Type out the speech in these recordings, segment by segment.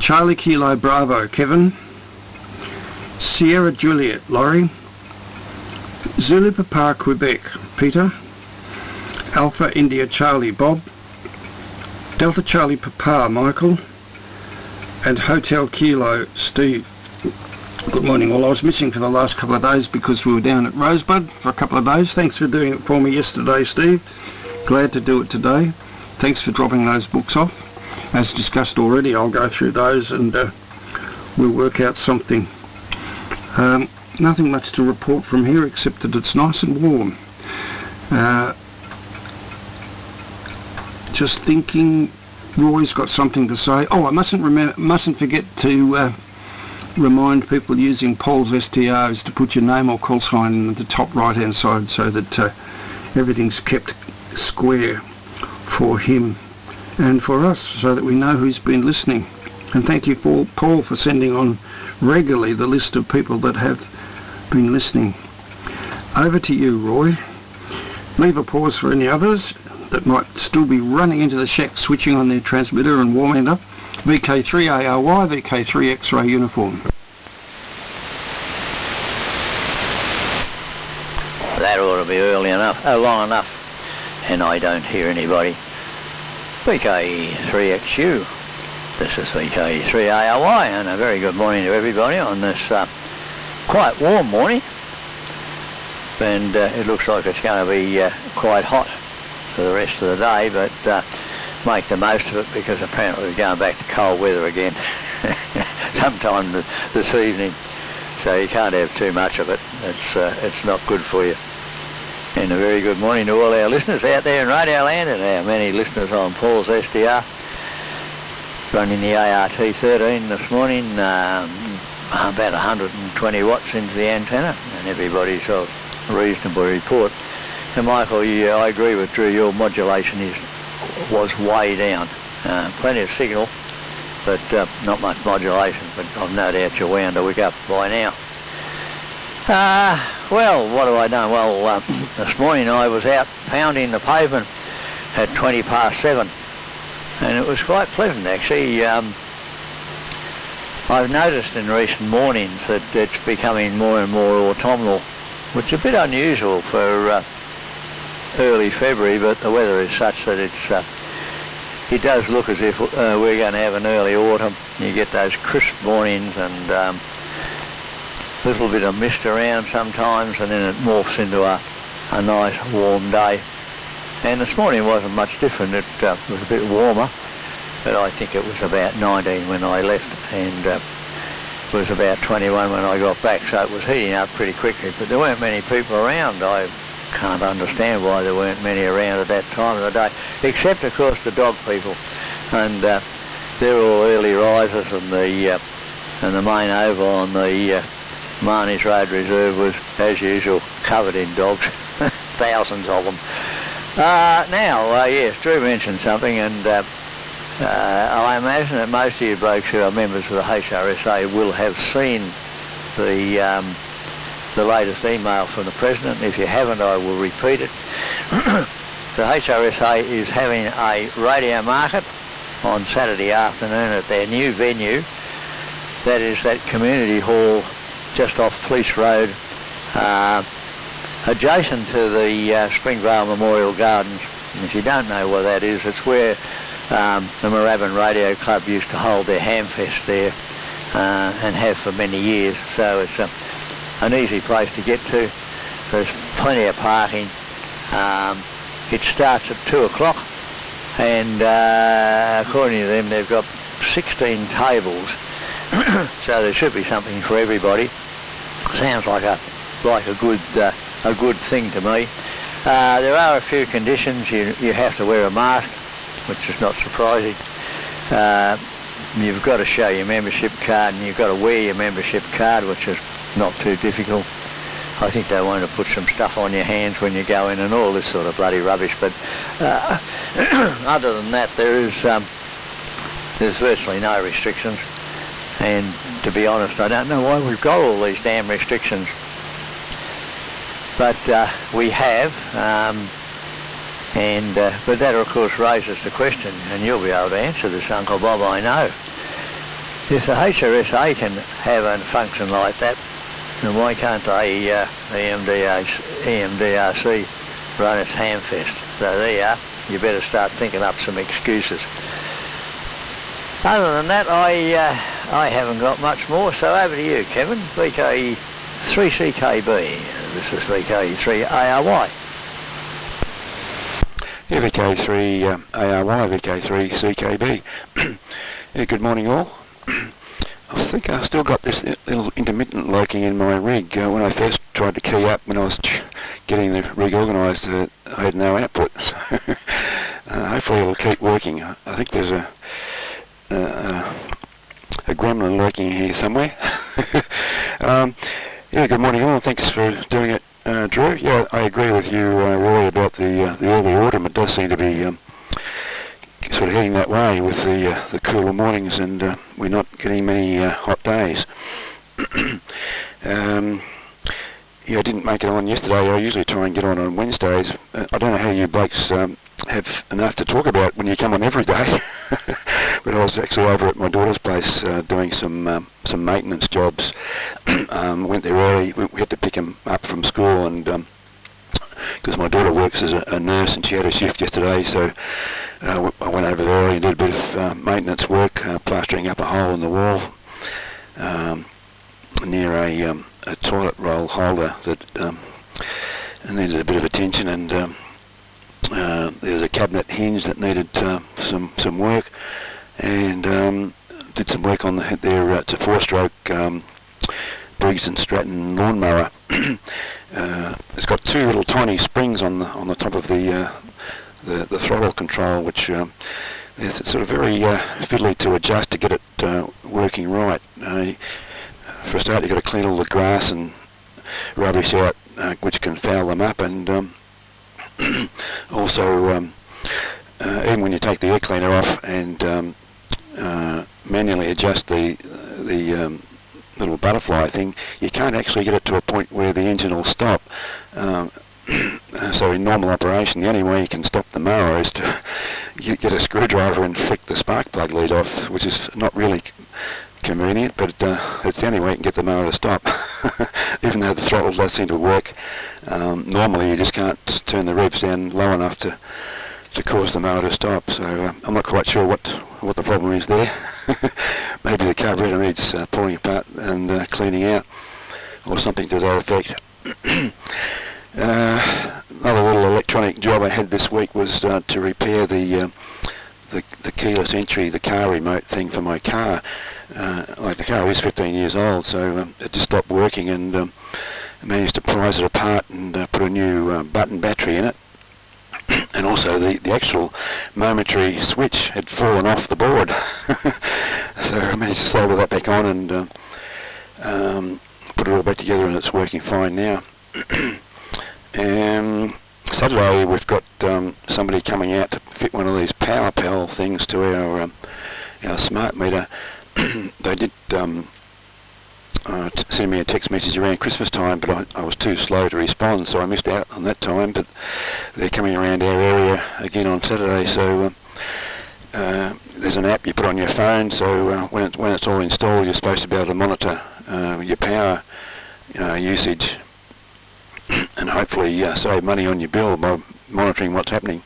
Charlie Kilo Bravo, Kevin. Sierra Juliet, Laurie. Zulu Papa, Quebec, Peter. Alpha India Charlie, Bob. Delta Charlie Papa, Michael. And Hotel Kilo, Steve. Good morning. Well, I was missing for the last couple of days because we were down at Rosebud for a couple of days. Thanks for doing it for me yesterday, Steve. Glad to do it today. Thanks for dropping those books off. As discussed already, I'll go through those and we'll work out something. Nothing much to report from here except that it's nice and warm. Just thinking, Roy's got something to say. Oh, I mustn't forget to remind people using Paul's STRs to put your name or call sign in the top right hand side so that everything's kept square for him and for us, so that we know who's been listening. And thank you, Paul, for sending on regularly the list of people that have been listening. Over to you, Roy. Leave a pause for any others that might still be running into the shack, switching on their transmitter and warming it up. VK3ARY, VK3 X-ray uniform. That ought to be early enough, long enough, and I don't hear anybody. VK3XU, this is VK3ARY, and a very good morning to everybody on this quite warm morning, and it looks like it's going to be quite hot for the rest of the day, but make the most of it, because apparently we're going back to cold weather again sometime this evening, so you can't have too much of it. It's not good for you. And a very good morning to all our listeners out there in Radio Land, and our many listeners on Paul's SDR. Running the ART13 this morning, about 120 watts into the antenna, and everybody's got a reasonable report. And Michael, I agree with Drew, your modulation was way down. Plenty of signal, but not much modulation, but I've no doubt you're wound to wake up by now. Well, what have I done? Well, this morning I was out pounding the pavement at 7:20, and it was quite pleasant actually. I've noticed in recent mornings that it's becoming more and more autumnal, which is a bit unusual for early February, but the weather is such that it does look as if we're going to have an early autumn. You get those crisp mornings and a little bit of mist around sometimes, and then it morphs into a nice warm day. And this morning wasn't much different. It was a bit warmer, but I think it was about 19 when I left, and it was about 21 when I got back, so it was heating up pretty quickly. But there weren't many people around. I can't understand why there weren't many around at that time of the day, except of course the dog people, and they're all early risers, and the main oval on the Marnie's Road Reserve was, as usual, covered in dogs, thousands of them. Now, yes, Drew mentioned something, and I imagine that most of you blokes who are members of the HRSA will have seen the latest email from the President. If you haven't, I will repeat it. The HRSA is having a radio market on Saturday afternoon at their new venue. That is that community hall just off Police Road, adjacent to the Springvale Memorial Gardens. And if you don't know where that is, it's where the Moorabbin Radio Club used to hold their Hamfest there and have for many years. So it's an easy place to get to. There's plenty of parking. It starts at 2 o'clock, and according to them, they've got 16 tables. So there should be something for everybody. Sounds like a good thing to me. There are a few conditions. You have to wear a mask, which is not surprising. You've got to show your membership card, and you've got to wear your membership card, which is not too difficult. I think they want to put some stuff on your hands when you go in and all this sort of bloody rubbish. But other than that, there's virtually no restrictions. And to be honest, I don't know why we've got all these damn restrictions. But we have, but that of course raises the question, and you'll be able to answer this, Uncle Bob, I know. If the HRSA can have a function like that, then why can't they, EMDRC, run its hamfest? So there you are. You better start thinking up some excuses. Other than that, I haven't got much more, so over to you, Kevin. VK3CKB. This is VK3ARY. Yeah, VK3ARY, VK3CKB. Yeah, good morning all. I think I've still got this little intermittent lurking in my rig. When I first tried to key up, when I was getting the rig organised, I had no output. So, hopefully it'll keep working. I think there's a gremlin lurking here somewhere. Yeah, good morning all. Thanks for doing it, Drew. Yeah, I agree with you, Roy, about the early autumn. It does seem to be sort of heading that way with the cooler mornings, and we're not getting many hot days. Yeah, I didn't make it on yesterday. I usually try and get on Wednesdays. I don't know how you blokes have enough to talk about when you come on every day. But I was actually over at my daughter's place doing some maintenance jobs. Went there early. We had to pick him up from school, and because my daughter works as a nurse and she had a shift yesterday, so I went over there and did a bit of maintenance work, plastering up a hole in the wall near a toilet roll holder that needed a bit of attention, and there was a cabinet hinge that needed some work, and did some work on their it's a 4-stroke Briggs and Stratton lawnmower. It's got 2 little tiny springs on the top of the throttle control, which it's sort of very fiddly to adjust to get it working right. For a start, you've got to clean all the grass and rubbish out, which can foul them up, and also even when you take the air cleaner off and manually adjust the little butterfly thing, you can't actually get it to a point where the engine will stop. So in normal operation, the only way you can stop the mower is to get a screwdriver and flick the spark plug lead off, which is not really convenient, but it's the only way you can get the mower to stop. Even though the throttle does seem to work, normally you just can't turn the revs down low enough to cause the mower to stop. So I'm not quite sure what the problem is there. Maybe the carburetor needs pulling apart and cleaning out, or something to that effect. Another little electronic job I had this week was to repair the keyless entry, the car remote thing for my car. Like, the car is 15 years old, so it just stopped working, and I managed to prise it apart and put a new button battery in it. And also the actual momentary switch had fallen off the board. So I managed to solder that back on and put it all back together, and it's working fine now. And Saturday we've got somebody coming out to fit one of these power pal things to our smart meter. They did send me a text message around Christmas time, but I was too slow to respond, so I missed out on that time. But they're coming around our area again on Saturday, so there's an app you put on your phone, so when it's all installed, you're supposed to be able to monitor your power usage, and hopefully save money on your bill by monitoring what's happening.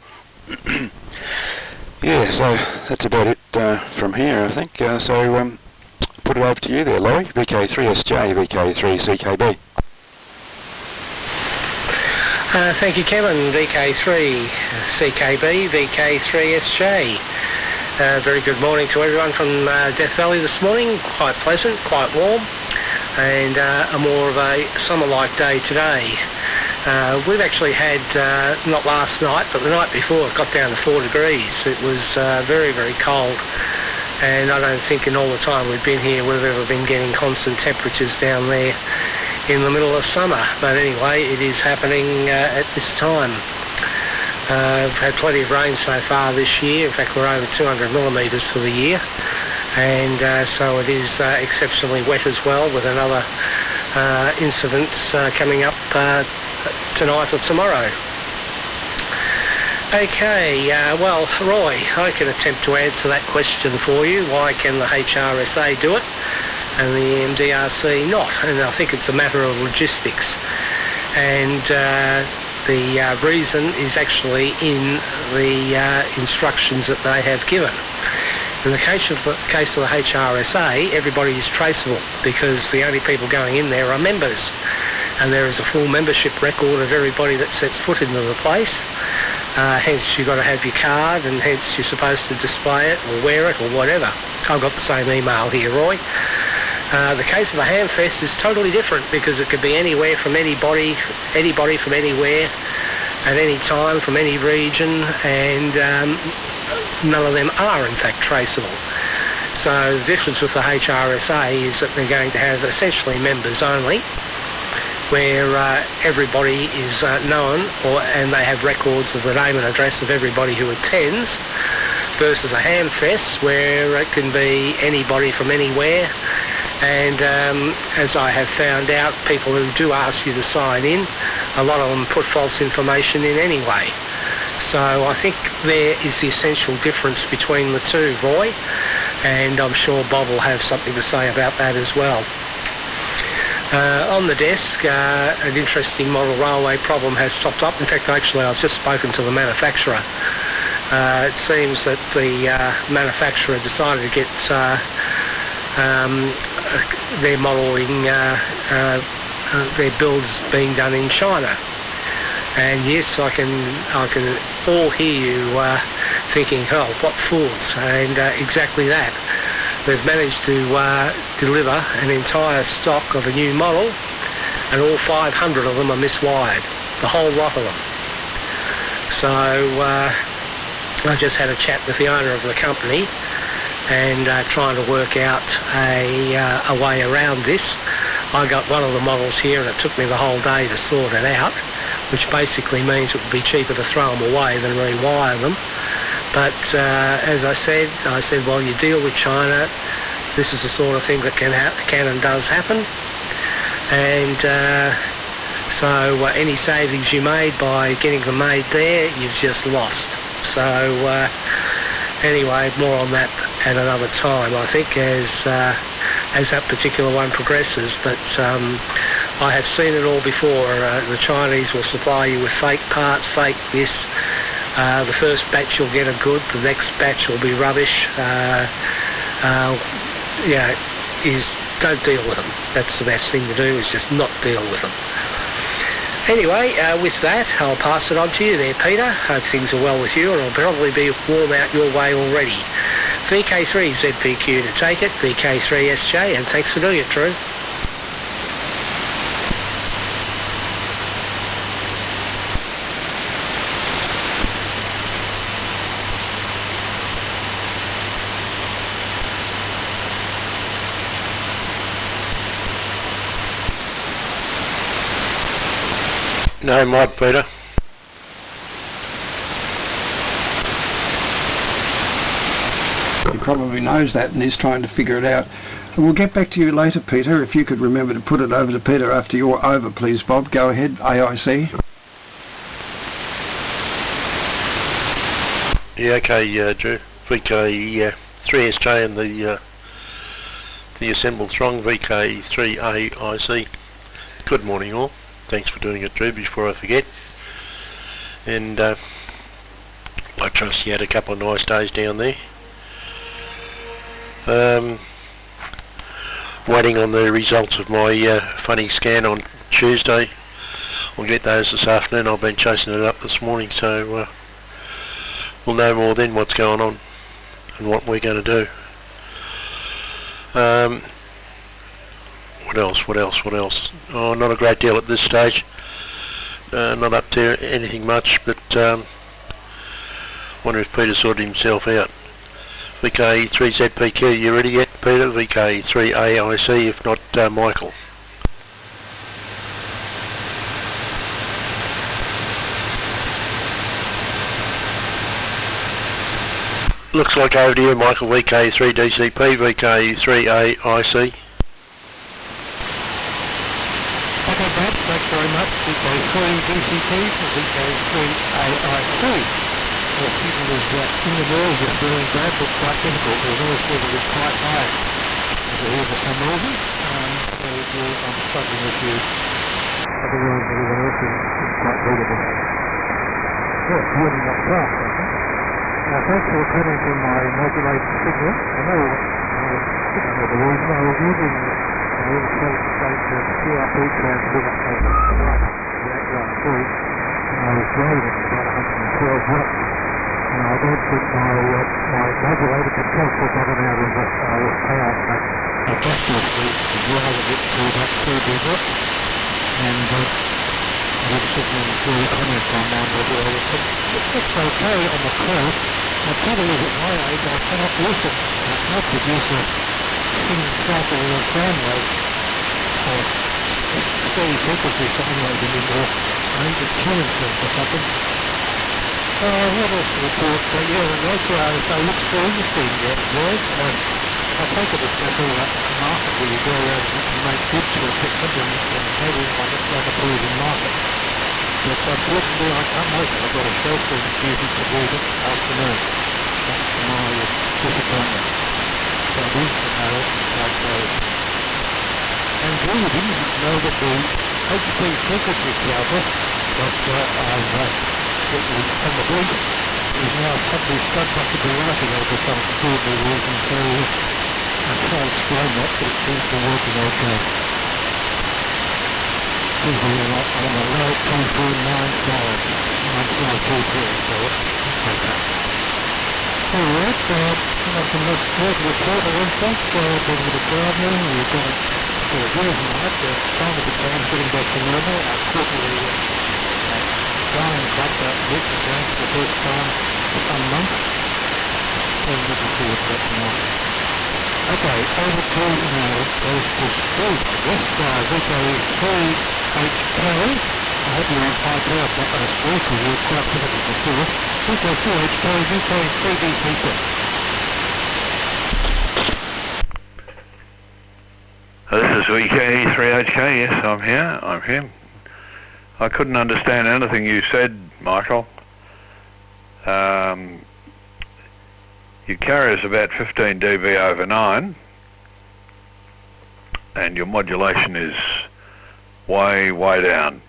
Yeah, so that's about it from here, I think. So put it over to you there, Laurie. VK3SJ, VK3CKB. Thank you, Kevin. VK3CKB, VK3SJ. Very good morning to everyone from Death Valley this morning. Quite pleasant, quite warm, and a more of a summer-like day today. We've actually had, not last night, but the night before, it got down to 4 degrees. It was very, very cold, and I don't think in all the time we've been here we've ever been getting constant temperatures down there in the middle of summer. But anyway, it is happening at this time. We've had plenty of rain so far this year. In fact, we're over 200 millimetres for the year, and so it is exceptionally wet as well, with another incident coming up tonight or tomorrow. Okay, well, Roy, I can attempt to answer that question for you. Why can the HRSA do it and the MDRC not? And I think it's a matter of logistics. And the reason is actually in the instructions that they have given. In the case of the HRSA, everybody is traceable because the only people going in there are members. And there is a full membership record of everybody that sets foot into the place. Hence you've got to have your card, and hence you're supposed to display it or wear it or whatever. I've got the same email here, Roy. The case of a Hamfest is totally different because it could be anywhere from anybody from anywhere, at any time, from any region, and none of them are in fact traceable. So the difference with the HRSA is that they're going to have essentially members only, where everybody is known, and they have records of the name and address of everybody who attends, versus a Hamfest where it can be anybody from anywhere. And as I have found out, people who do ask you to sign in, a lot of them put false information in anyway. So I think there is the essential difference between the two, Roy, and I'm sure Bob will have something to say about that as well. On the desk, an interesting model railway problem has topped up. In fact, actually, I've just spoken to the manufacturer. It seems that the manufacturer decided to get their modelling, their builds being done in China. And yes, I can all hear you thinking, oh, what fools, and exactly that. They've managed to deliver an entire stock of a new model, and all 500 of them are miswired, the whole lot of them. So I just had a chat with the owner of the company and trying to work out a way around this. I got one of the models here and it took me the whole day to sort it out, which basically means it would be cheaper to throw them away than rewire them. But as I said, well, you deal with China, this is the sort of thing that can and does happen. And so any savings you made by getting them made there, you've just lost. So anyway, more on that at another time, I think, as that particular one progresses. But I have seen it all before. The Chinese will supply you with fake parts, fake this. The first batch you'll get a good, the next batch will be rubbish. Don't deal with them. That's the best thing to do, is just not deal with them. Anyway, with that, I'll pass it on to you there, Peter. Hope things are well with you, and it'll probably be warm out your way already. VK3ZPQ to take it, VK3SJ, and thanks for doing it, Drew. No mod, Peter. He probably knows that and is trying to figure it out. And we'll get back to you later, Peter. If you could remember to put it over to Peter after you're over, please, Bob. Go ahead, AIC. Yeah, okay, Drew. VK3SJ and the assembled throng, VK3AIC. Good morning, all. Thanks for doing it, Drew, before I forget. And I trust you had a couple of nice days down there. Waiting on the results of my funny scan on Tuesday. I'll get those this afternoon. I've been chasing it up this morning, so we'll know more then what's going on and what we're going to do. What else? Oh, not a great deal at this stage. Not up to anything much, but wonder if Peter sorted himself out. VK3ZPQ, you ready yet, Peter? VK3AIC, if not, Michael. Looks like over to you, Michael. VK3DCP, VK3AIC. Okay, Brad, thanks very much. VK3DCP for VK3AIC. signal is in the noise is doing bad, but quite difficult. The noise level is quite high over here for some reason. So I'm struggling with you. Otherwise, everyone else is quite readable. Yeah, it's really not fast, I think. Thanks for returning to my modulated signal. I know the reason. I was using the solid state PRP transmitter as a last week, and I was driving at about 112 watts. And I don't think my modulator can take the bottom out of the power, but I obviously driving it to about 2 watts, and the signal is very honest on my modulator. It looks okay on the curve. The trouble is at my age I cannot listen. I cannot produce a single cycle of a sound wave or steady frequency sound wave anymore. I need to tune things or something. What else to report? Yeah, the radio looks very interesting, George. I take it it's just all that market where you go around and make bids for equipment and having like a proven market. But unfortunately I can't make it. I've got a show for duty to do this afternoon. That's my disappointment. So I need to know how it goes. And really didn't know that the HP frequency counter that I've put on the brief is now suddenly stuck up to the writing over some extraordinary reason. So I can't explain that, but it seems to be working okay. I'm on a low 2495, 9523, so it's okay. Alright, some less good report or anything, a bit of gardening, we've got a review tonight, some of the time's getting back to normal. I quarterly gardening club that week again for the first time for some months, so I'm looking forward to that tonight. Okay, over to goes to Steve, I guess, VK3HK. I hope you're on high power for that Steve, because you were quite difficult before. VK3HK, VK3BP6. This is VK3HK, yes, I'm here. I couldn't understand anything you said, Michael. Your carrier's about 15 dB over 9, and your modulation is way down.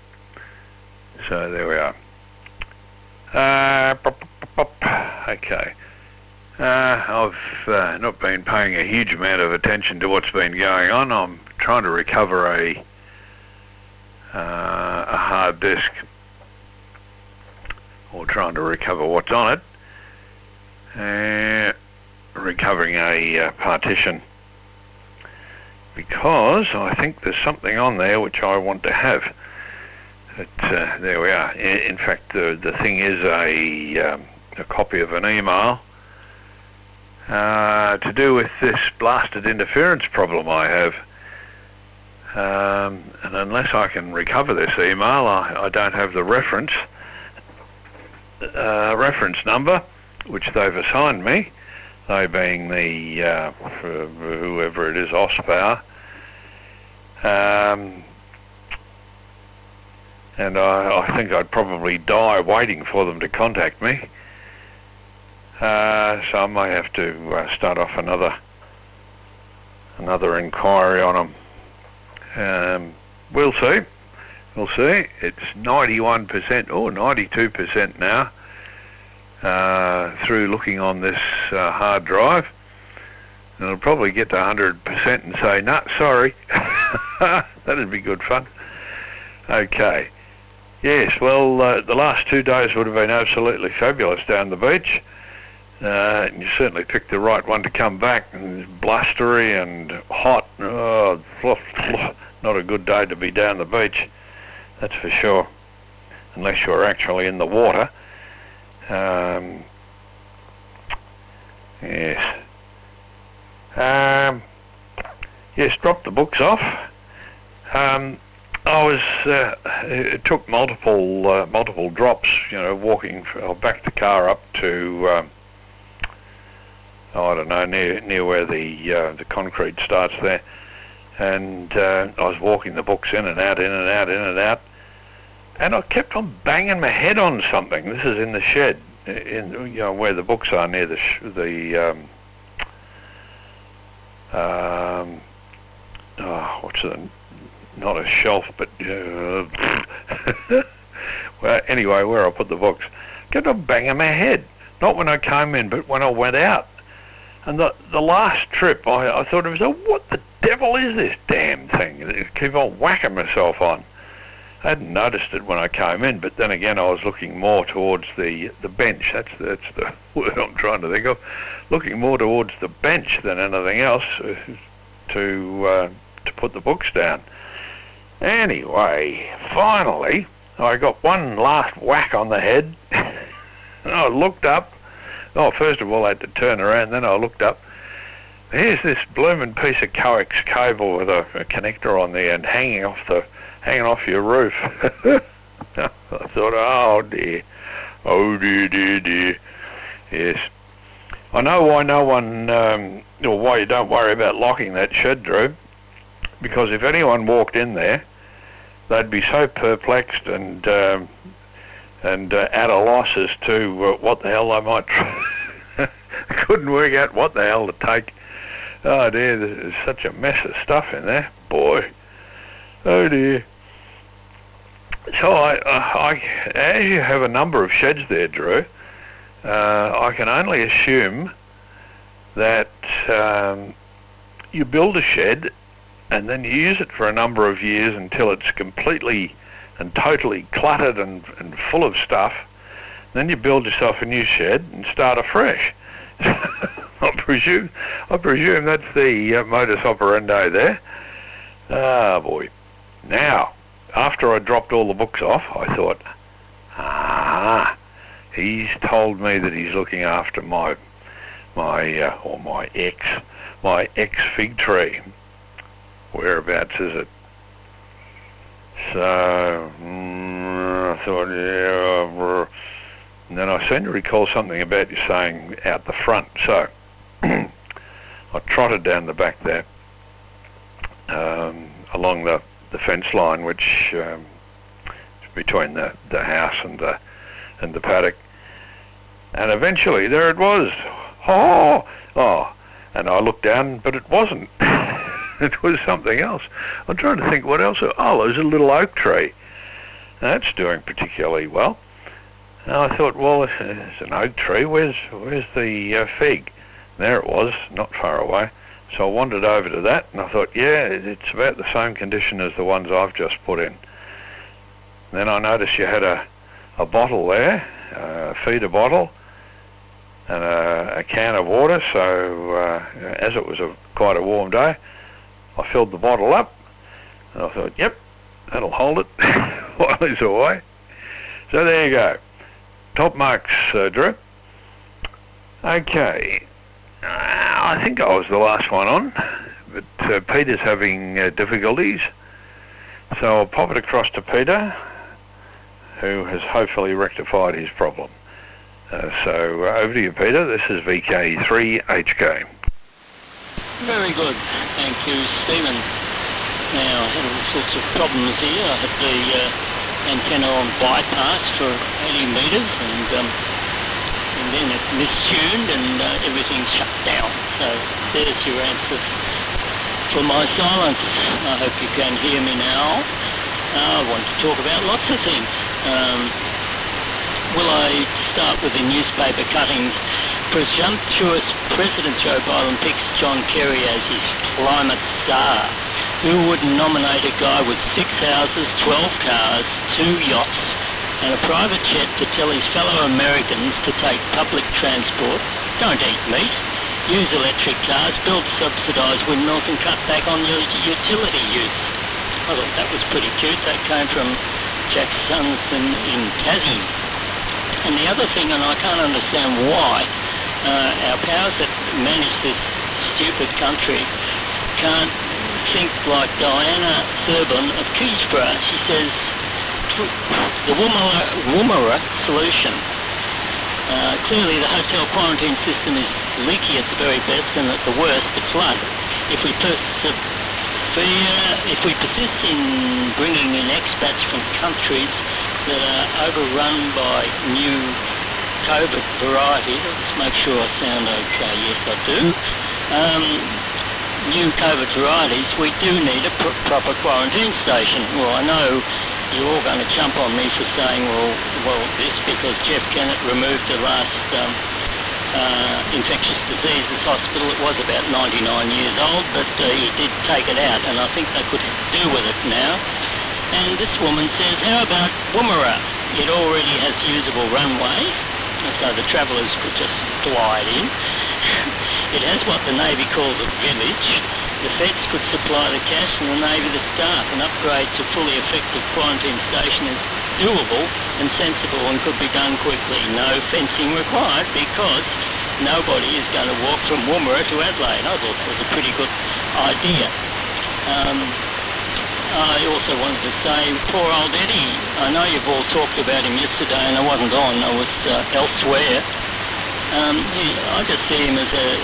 So there we are. Okay. I've not been paying a huge amount of attention to what's been going on. I'm trying to recover a hard disk, or trying to recover what's on it. Recovering a partition, because I think there's something on there which I want to have. But there we are. In fact, the thing is a copy of an email to do with this blasted interference problem I have. And unless I can recover this email, I don't have the reference number which they've assigned me, they being the whoever it is, Ospower, and I think I'd probably die waiting for them to contact me. So I may have to start off another inquiry on them. We'll see. It's 91%, or 92% now, through looking on this hard drive. And it'll probably get to 100% and say, nah, sorry. That'd be good fun. Okay. Yes, well, the last 2 days would have been absolutely fabulous down the beach. And you certainly picked the right one to come back, and it's blustery and hot. Oh, not a good day to be down the beach, that's for sure, unless you're actually in the water. Yes. Yes, dropped the books off. It took multiple drops, walking. I backed the car up to, I don't know, near where the concrete starts there, and I was walking the books in and out, and I kept on banging my head on something. This is in the shed, in where the books are near what's it? Not a shelf, but well, anyway, where I put the books, kept on banging my head. Not when I came in, but when I went out. And the last trip, I thought to myself, what the devil is this damn thing? I keep on whacking myself on. I hadn't noticed it when I came in, but then again I was looking more towards the bench. That's the word I'm trying to think of. Looking more towards the bench than anything else to put the books down. Anyway, finally I got one last whack on the head. And I looked up. Oh, first of all I had to turn around, then I looked up. Here's this blooming piece of coax cable with a connector on the end hanging off your roof. I thought, oh dear, dear. Yes. I know why no one, or why you don't worry about locking that shed, Drew, because if anyone walked in there, they'd be so perplexed and at a loss as to what the hell they might try. Couldn't work out what the hell to take. Oh dear, there's such a mess of stuff in there, boy. Oh dear. So I as you have a number of sheds there, Drew, I can only assume that you build a shed and then you use it for a number of years until it's completely and totally cluttered and full of stuff. Then you build yourself a new shed and start afresh. I presume that's the modus operandi there. Ah, boy. Now, after I dropped all the books off, I thought, he's told me that he's looking after my ex fig tree. Whereabouts is it? So I thought, yeah. And then I seem to recall something about you saying out the front. So I trotted down the back there, along the fence line, which is between the house and the paddock, and eventually there it was. Oh! And I looked down, but it wasn't. It was something else. I'm trying to think what else. Oh, there's a little oak tree. That's doing particularly well. And I thought, well, it's an oak tree. Where's the fig? There it was, not far away. So I wandered over to that, and I thought, yeah, it's about the same condition as the ones I've just put in. Then I noticed you had a bottle there, a feeder bottle, and a can of water. So as it was quite a warm day, I filled the bottle up, and I thought, yep, that'll hold it while he's away. So there you go. Top marks, Drew. Okay. I think I was the last one on, but Peter's having difficulties. So I'll pop it across to Peter, who has hopefully rectified his problem. So over to you, Peter. This is VK3HK. Very good. Thank you, Stephen. Now, I had all sorts of problems here. I had the antenna on bypass for 80 metres and then it mistuned and everything shut down. So there's your answers for my silence. I hope you can hear me now. I want to talk about lots of things. Will I start with the newspaper cuttings? Presumptuous President Joe Biden picks John Kerry as his climate star. Who would nominate a guy with 6 houses, 12 cars, 2 yachts, and a private jet to tell his fellow Americans to take public transport, don't eat meat, use electric cars, build subsidised windmills and cut back on your utility use? I thought that was pretty cute. That came from Jack Sunson in Tassie. And the other thing, and I can't understand why, our powers that manage this stupid country can't think like Diana Thurbon of Keysborough. She says the Woomera solution. Clearly the hotel quarantine system is leaky at the very best and at the worst the flood. If we persist in bringing in expats from countries that are overrun by new COVID variety. I'll just make sure I sound okay. Yes, I do. New COVID varieties, we do need a proper quarantine station. Well, I know you're all going to jump on me for saying, well, this because Jeff Kennett removed the last infectious diseases hospital. It was about 99 years old, but he did take it out, and I think they could do with it now. And this woman says, how about Woomera? It already has usable runway, so the travellers could just glide in. It has what the Navy calls a village. The Feds could supply the cash and the Navy the staff. An upgrade to fully effective quarantine station is doable and sensible and could be done quickly. No fencing required because nobody is going to walk from Woomera to Adelaide. I thought it was a pretty good idea. I also wanted to say, poor old Eddie, I know you've all talked about him yesterday and I wasn't on, I was elsewhere. I just see him as an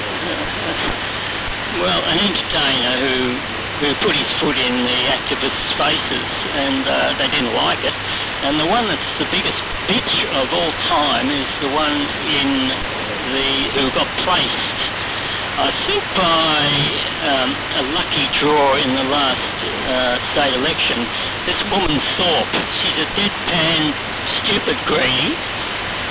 entertainer who put his foot in the activists' faces and they didn't like it. And the one that's the biggest bitch of all time is the one who got placed, I think by a lucky draw in the last state election. This woman Thorpe, she's a deadpan, stupid greenie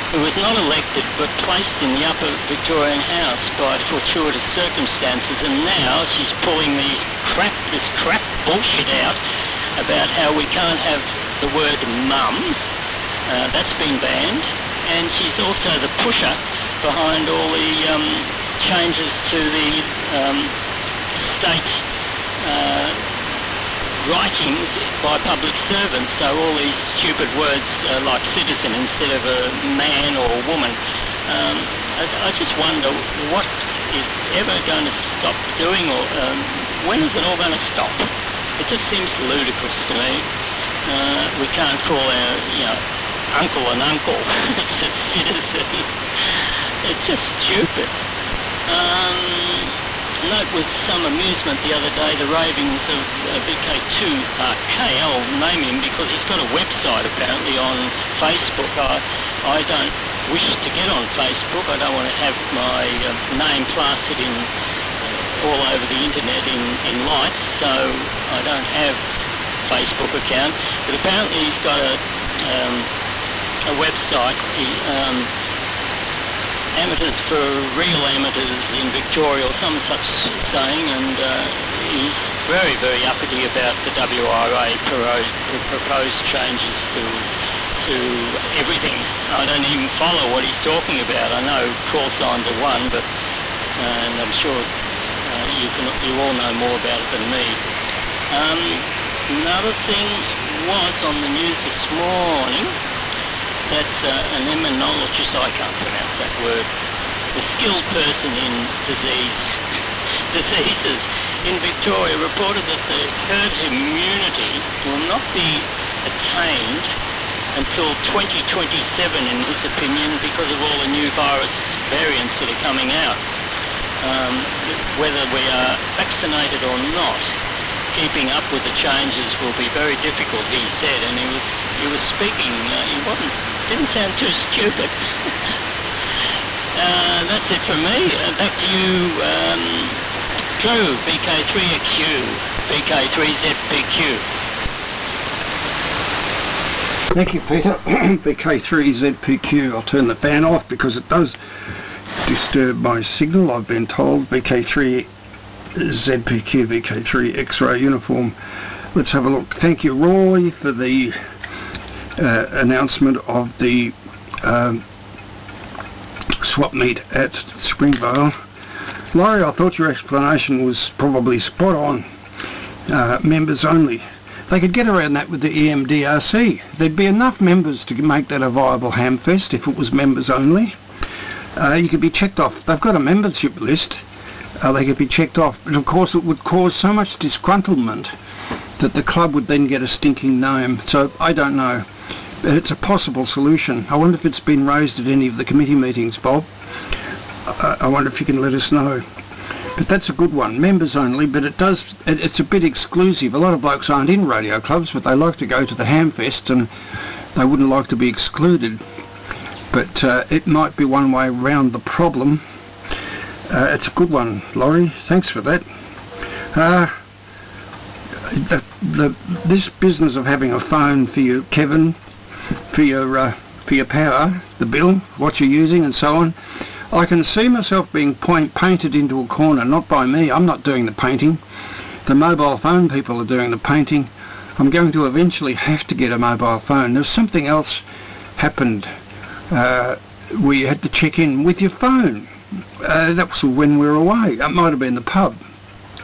who was not elected but placed in the Upper Victorian House by fortuitous circumstances, and now she's pulling this crap bullshit out about how we can't have the word mum. That's been banned, and she's also the pusher behind all the changes to the state writings by public servants, so all these stupid words like citizen instead of a man or a woman. I just wonder what is ever going to stop doing, or when is it all going to stop? It just seems ludicrous to me. We can't call our uncle an uncle. It's a citizen. It's just stupid. Note with some amusement the other day the ravings of VK2RK. I'll name him because he's got a website apparently on Facebook. I don't wish to get on Facebook. I don't want to have my name plastered in all over the internet in lights, so I don't have Facebook account. But apparently he's got a website. Amateurs for Real Amateurs in Victoria or some such saying, and he's very, very uppity about the WRA proposed changes to everything. I don't even follow what he's talking about. I know call signs are one, but and I'm sure you all know more about it than me. Another thing was on the news this morning that an immunologist, I can't pronounce that word, a skilled person in diseases in Victoria reported that the herd immunity will not be attained until 2027 in his opinion because of all the new virus variants that are coming out. Whether we are vaccinated or not, keeping up with the changes will be very difficult, he said, and he was speaking, didn't sound too stupid. That's it from me. Back to you, Drew, BK3XU, BK3ZPQ. Thank you, Peter. BK3ZPQ. I'll turn the fan off because it does disturb my signal, I've been told. BK3ZPQ, BK3 X-ray uniform. Let's have a look. Thank you, Roy, for the announcement of the swap meet at Springvale. Laurie, I thought your explanation was probably spot on. Members only. They could get around that with the EMDRC. There'd be enough members to make that a viable hamfest if it was members only. You could be checked off. They've got a membership list. They could be checked off. But of course it would cause so much disgruntlement that the club would then get a stinking name. So I don't know. It's a possible solution. I wonder if it's been raised at any of the committee meetings, Bob. I wonder if you can let us know. But that's a good one. Members only, but it's a bit exclusive. A lot of blokes aren't in radio clubs, but they like to go to the hamfest and they wouldn't like to be excluded. but it might be one way round the problem. It's a good one, Laurie. Thanks for that. This business of having a phone for you, Kevin, for your power, the bill, what you're using, and so on. I can see myself being painted into a corner, not by me. I'm not doing the painting. The mobile phone people are doing the painting. I'm going to eventually have to get a mobile phone. There's something else happened where you had to check in with your phone. That was when we were away. It might have been the pub.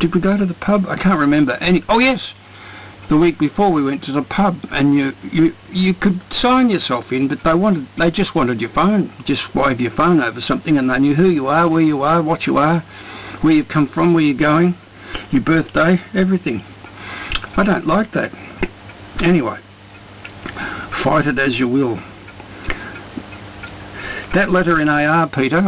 Did we go to the pub? I can't remember. Oh yes, the week before we went to the pub, and you could sign yourself in, but they just wanted your phone. Just wave your phone over something, and they knew who you are, where you are, what you are, where you've come from, where you're going, your birthday, everything. I don't like that. Anyway, fight it as you will. That letter in AR, Peter,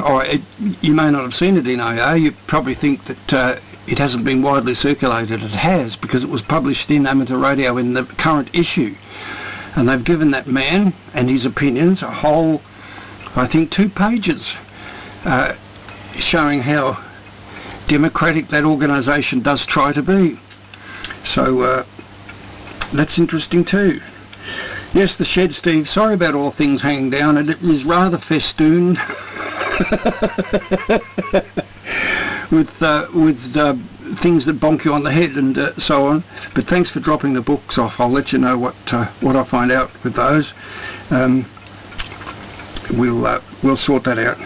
you may not have seen it in AR. You probably think that it hasn't been widely circulated. It has, because it was published in Amateur Radio in the current issue. And they've given that man and his opinions a whole, I think, 2 pages showing how democratic that organisation does try to be. So that's interesting too. Yes, the shed, Steve. Sorry about all things hanging down. It is rather festooned with things that bonk you on the head and so on. But thanks for dropping the books off. I'll let you know what I find out with those. We'll sort that out.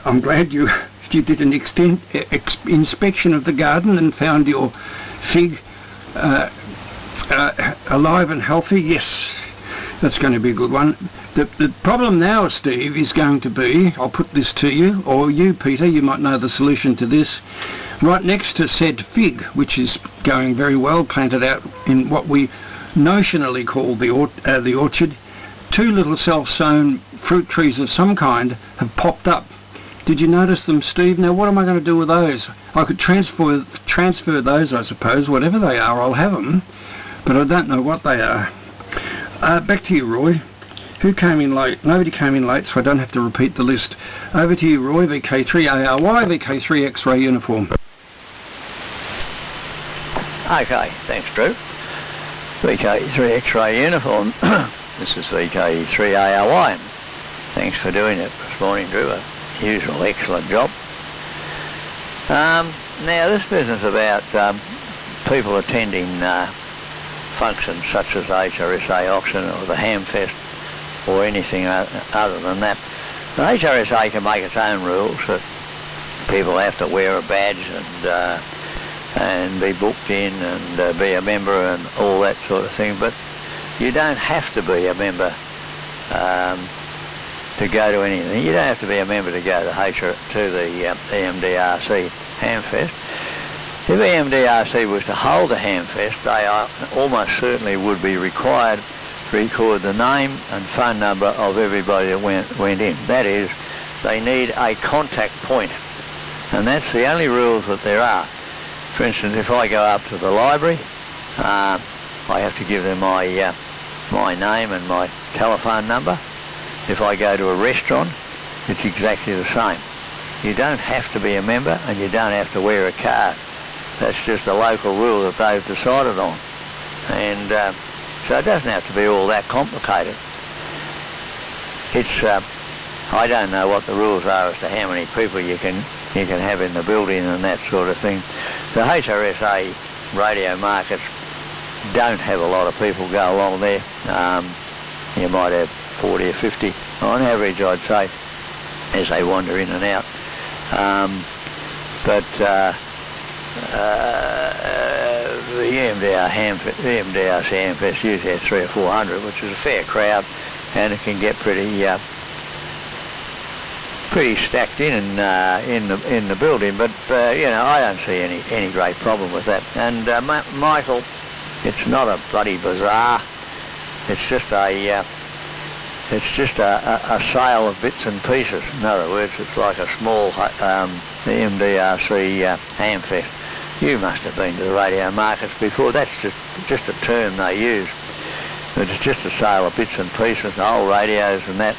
I'm glad you did an inspection of the garden and found your fig alive and healthy. Yes, that's going to be a good one. The problem now, Steve, is going to be, I'll put this to you, or you, Peter, you might know the solution to this. Right next to said fig, which is going very well, planted out in what we notionally call the orchard, 2 little self-sown fruit trees of some kind have popped up. Did you notice them, Steve? Now, what am I going to do with those? I could transfer those, I suppose. Whatever they are, I'll have them. But I don't know what they are. Back to you, Roy. Who came in late? Nobody came in late, so I don't have to repeat the list. Over to you, Roy. VK3ARY, VK3 X-ray uniform. Okay, thanks, Drew. VK3 X-ray uniform. This is VK3ARY. Thanks for doing it this morning, Drew. Usual excellent job. Now, this business about people attending functions such as HRSA auction or the Hamfest or anything other than that. The HRSA can make its own rules that people have to wear a badge and be booked in and be a member and all that sort of thing, but you don't have to be a member to go to anything. You don't have to be a member to go to the EMDRC Hamfest. If EMDRC was to hold a Hamfest, they almost certainly would be required to record the name and phone number of everybody that went in. That is, they need a contact point, and that's the only rules that there are. For instance, if I go up to the library, I have to give them my name and my telephone number. If I go to a restaurant, it's exactly the same. You don't have to be a member and you don't have to wear a card. That's just a local rule that they've decided on. And so it doesn't have to be all that complicated. I don't know what the rules are as to how many people you can have in the building and that sort of thing. The HRSA radio markets don't have a lot of people go along there. You might have 40 or 50 on average, I'd say, as they wander in and out. The EMDRC Hamfest usually has 300 or 400, which is a fair crowd, and it can get pretty stacked in the building. But I don't see any great problem with that. And Michael, it's not a bloody bazaar. It's just a sale of bits and pieces. In other words, it's like a small MDRC Hamfest. You must have been to the radio markets before. That's just a term they use. But it's just a sale of bits and pieces, and old radios and that.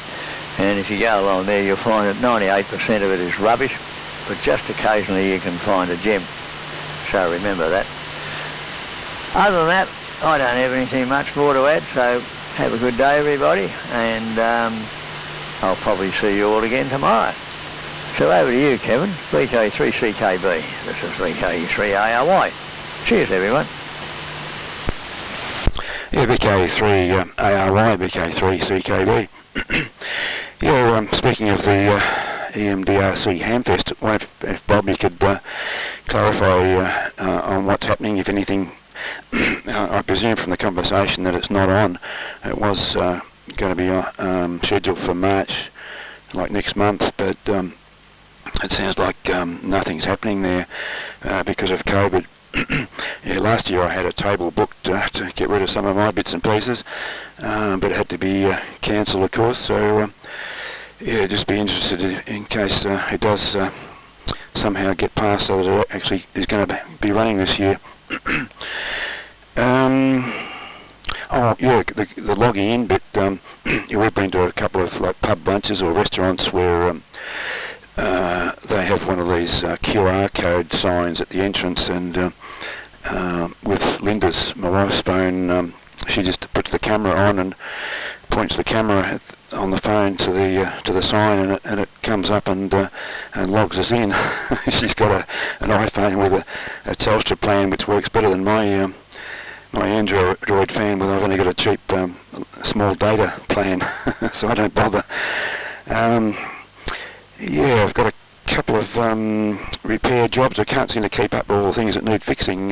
And if you go along there, you'll find that 98% of it is rubbish, but just occasionally you can find a gem. So remember that. Other than that, I don't have anything much more to add, so have a good day, everybody, and I'll probably see you all again tomorrow. So over to you, Kevin. VK3CKB. This is VK3ARY. Cheers, everyone. Yeah, VK3ARY, VK3CKB. Yeah, speaking of the EMDRC Hamfest, if Bob, you could clarify on what's happening, if anything. I presume from the conversation that it's not on. It was going to be scheduled for March, like next month, but it sounds like nothing's happening there because of COVID. Yeah, last year I had a table booked to get rid of some of my bits and pieces, but it had to be cancelled, of course. So yeah, just be interested in case it does somehow get passed, so that it actually is going to be running this year. Oh yeah, the logging in bit. We've been to a couple of like pub brunches or restaurants where they have one of these QR code signs at the entrance, and with Linda's, my wife's phone, she just puts the camera on and points the camera on the phone to the sign, and it comes up and logs us in. She's got an iPhone with a Telstra plan which works better than my Android phone, but I've only got a cheap small data plan, so I don't bother. Yeah, I've got a couple of repair jobs. I can't seem to keep up with all the things that need fixing.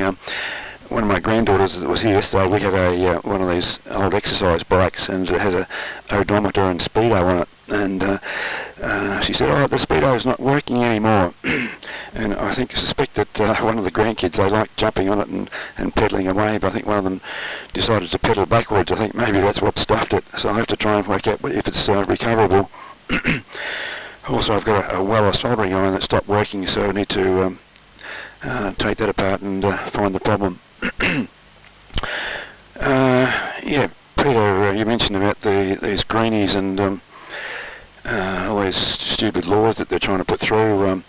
One of my granddaughters that was here yesterday, we have a one of these old exercise bikes, and it has a odometer and speedo on it, and she said, oh, the speedo's not working anymore. And I suspect that one of the grandkids, they like jumping on it and pedalling away, but I think one of them decided to pedal backwards. I think maybe that's what stopped it, so I have to try and work out if it's recoverable. Also, I've got a Weller soldering iron that stopped working, so I need to take that apart and find the problem. Yeah, Peter, you mentioned about these greenies and all these stupid laws that they're trying to put through.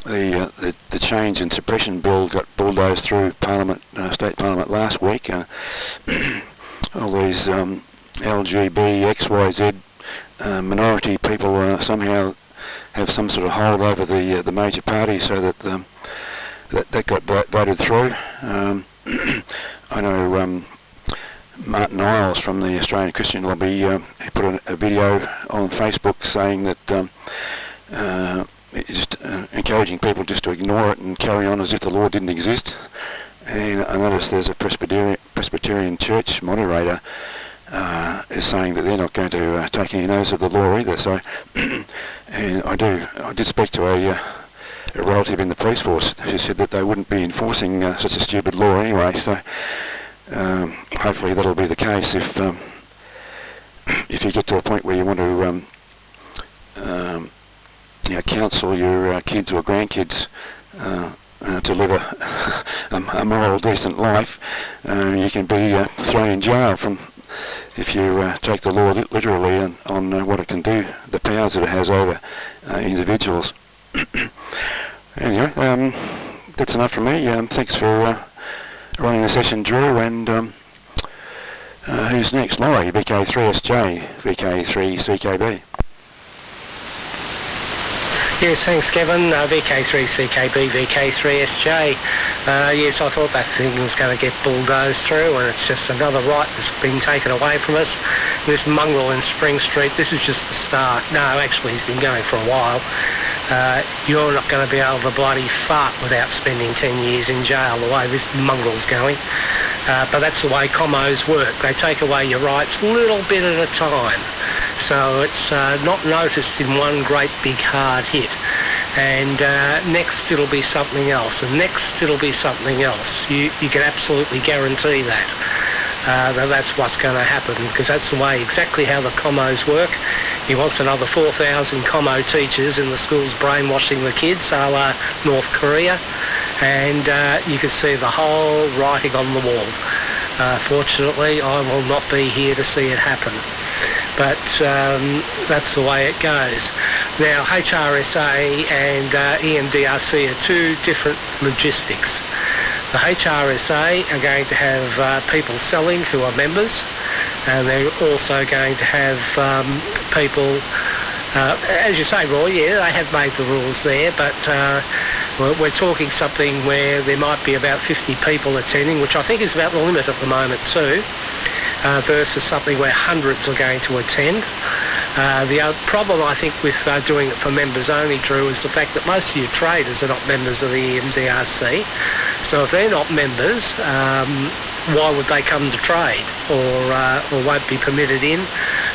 The change in suppression bill got bulldozed through Parliament, State Parliament last week. All these LGB, XYZ minority people somehow have some sort of hold over the major parties, so that that got voted through. I know Martin Isles from the Australian Christian Lobby, he put a video on Facebook saying that just encouraging people just to ignore it and carry on as if the law didn't exist. And I noticed there's a Presbyterian church moderator is saying that they're not going to take any notice of the law either. So, and I did speak to a relative in the police force who said that they wouldn't be enforcing such a stupid law anyway. So, hopefully that'll be the case if you get to a point where you want to counsel your kids or grandkids to live a moral, decent life. You can be thrown in jail if you take the law literally on what it can do, the powers that it has over individuals. Anyway, that's enough from me. Thanks for running the session, Drew. And who's next? Laurie, VK3SJ, VK3CKB. Yes, thanks, Kevin. VK3CKB, VK3SJ. Yes, I thought that thing was going to get bulldozed through, and it's just another right that's been taken away from us. This mongrel in Spring Street, this is just the start. No, actually, he's been going for a while. You're not going to be able to bloody fart without spending 10 years in jail, the way this mongrel's going. But that's the way commos work. They take away your rights a little bit at a time. So it's not noticed in one great big hard hit. And next it'll be something else, and next it'll be something else. You can absolutely guarantee that. That's what's going to happen, because that's the way, exactly how the commos work. He wants another 4,000 commo teachers in the schools brainwashing the kids, a la North Korea, and you can see the whole writing on the wall. Fortunately, I will not be here to see it happen. But that's the way it goes. Now, HRSA and EMDRC are two different logistics. The HRSA are going to have people selling who are members, and they're also going to have people, as you say, Roy, yeah, they have made the rules there, but we're talking something where there might be about 50 people attending, which I think is about the limit at the moment too, versus something where hundreds are going to attend. The other problem, I think, with doing it for members only, Drew, is the fact that most of your traders are not members of the EMDRC. So if they're not members, why would they come to trade or won't be permitted in?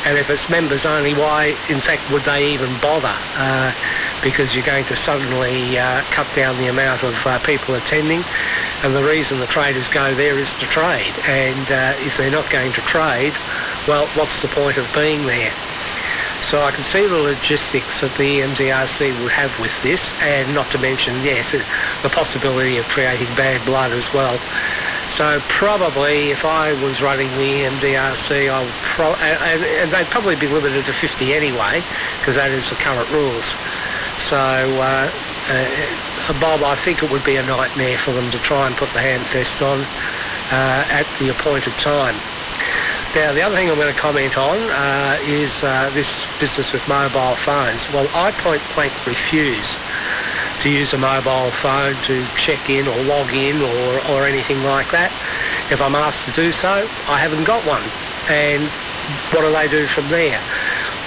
And if it's members only, why, in fact, would they even bother? Because you're going to suddenly cut down the amount of people attending. And the reason the traders go there is to trade. And if they're not going to trade, well, what's the point of being there? So I can see the logistics that the EMDRC would have with this, and not to mention, yes, the possibility of creating bad blood as well. So probably if I was running the EMDRC, I would and they'd probably be limited to 50 anyway, because that is the current rules. So Bob, I think it would be a nightmare for them to try and put the handfest on at the appointed time. Now, the other thing I'm going to comment on is this business with mobile phones. Well, I point blank refuse to use a mobile phone to check in or log in or anything like that. If I'm asked to do so, I haven't got one. And what do they do from there?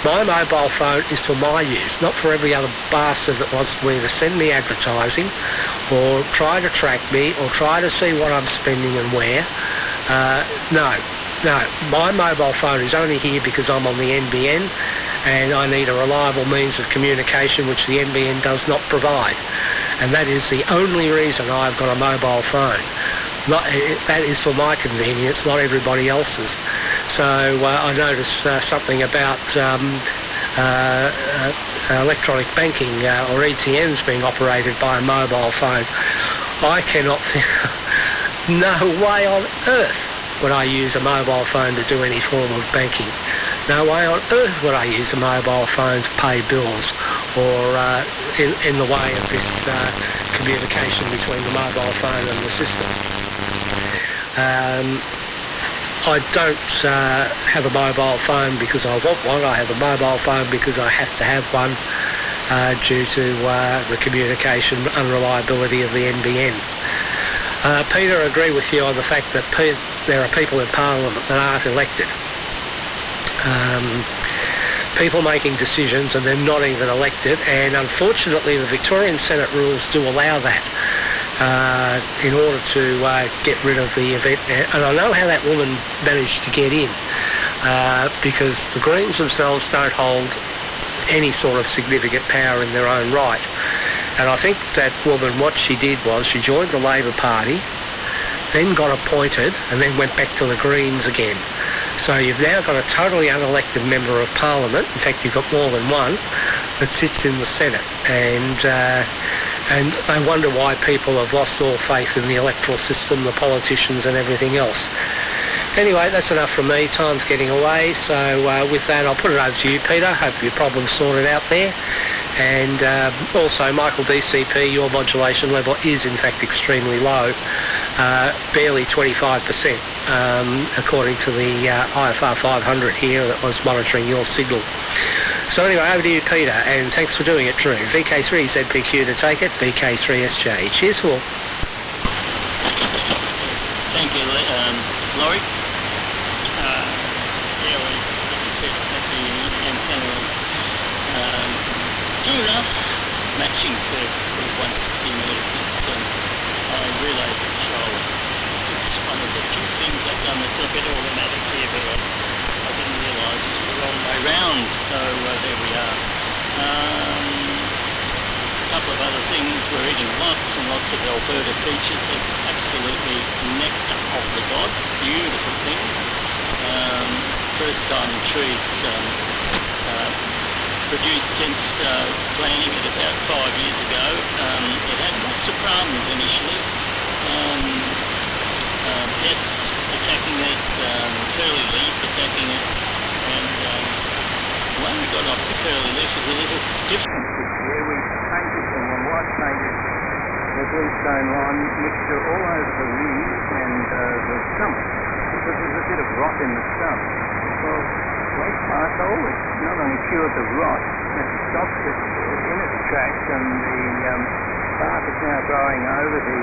My mobile phone is for my use, not for every other bastard that wants to either send me advertising or try to track me or try to see what I'm spending and where. No, my mobile phone is only here because I'm on the NBN and I need a reliable means of communication which the NBN does not provide. And that is the only reason I've got a mobile phone. That is for my convenience, not everybody else's. So I noticed something about electronic banking or ETNs being operated by a mobile phone. I cannot think, no way on earth would I use a mobile phone to do any form of banking. No way on earth would I use a mobile phone to pay bills or in the way of this communication between the mobile phone and the system. I don't have a mobile phone because I want one. I have a mobile phone because I have to have one due to the communication unreliability of the NBN. Peter, I agree with you on the fact that there are people in Parliament that aren't elected. People making decisions and they're not even elected, and unfortunately the Victorian Senate rules do allow that in order to get rid of the event. And I know how that woman managed to get in because the Greens themselves don't hold any sort of significant power in their own right. And I think that woman, what she did was she joined the Labor Party, then got appointed, and then went back to the Greens again. So you've now got a totally unelected member of Parliament, in fact you've got more than one, that sits in the Senate. And I wonder why people have lost all faith in the electoral system, the politicians and everything else. Anyway, that's enough from me. Time's getting away. So with that, I'll put it over to you, Peter. Hope your problem's sorted out there. And also, Michael DCP, your modulation level is in fact extremely low, barely 25%, according to the IFR 500 here that was monitoring your signal. So anyway, over to you, Peter, and thanks for doing it, Drew. VK3 ZPQ to take it, VK3SJ. Cheers, all. Thank you, Laurie. Yeah, we said that the antenna good enough, matching for 160 metres. I realised control. It's one of the few things I've done that's a bit automatic here, but I didn't realise it was the wrong way round. So there we are. A couple of other things. We're eating lots and lots of Alberta peaches. They're absolutely nectar of the gods. Beautiful things. First time the trees produced since planting it about 5 years ago. It had lots of problems initially. Pests attacking backing it, and the one we got off the curly leaf was a little different this year. We painted them on white painted the bluestone lime mixture all over the leaves and the stump, because there's a bit of rot in the stump. Well, late charcoal, it's not only cured the rot, it stops it in its tracks, and the bark is now growing over the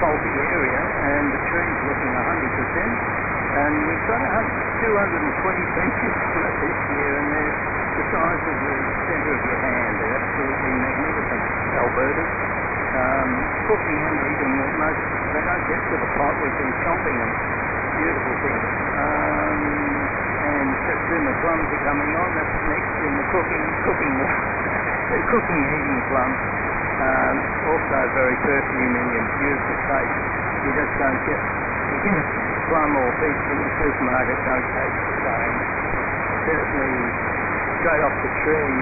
faulty area, and the tree's looking 100%. And we've got 220 benches from it this year, and they're the size of the centre of your hand. They're absolutely magnificent Albertas. Cooking and eating, they don't get to the pot, we've been chomping them. Beautiful thing. And Satsuma plums are coming on, that's next in the cooking eating plums. Also very perfuming and beautiful taste. You just don't get a plum or peach in the supermarket, don't taste the same. Certainly straight off the tree.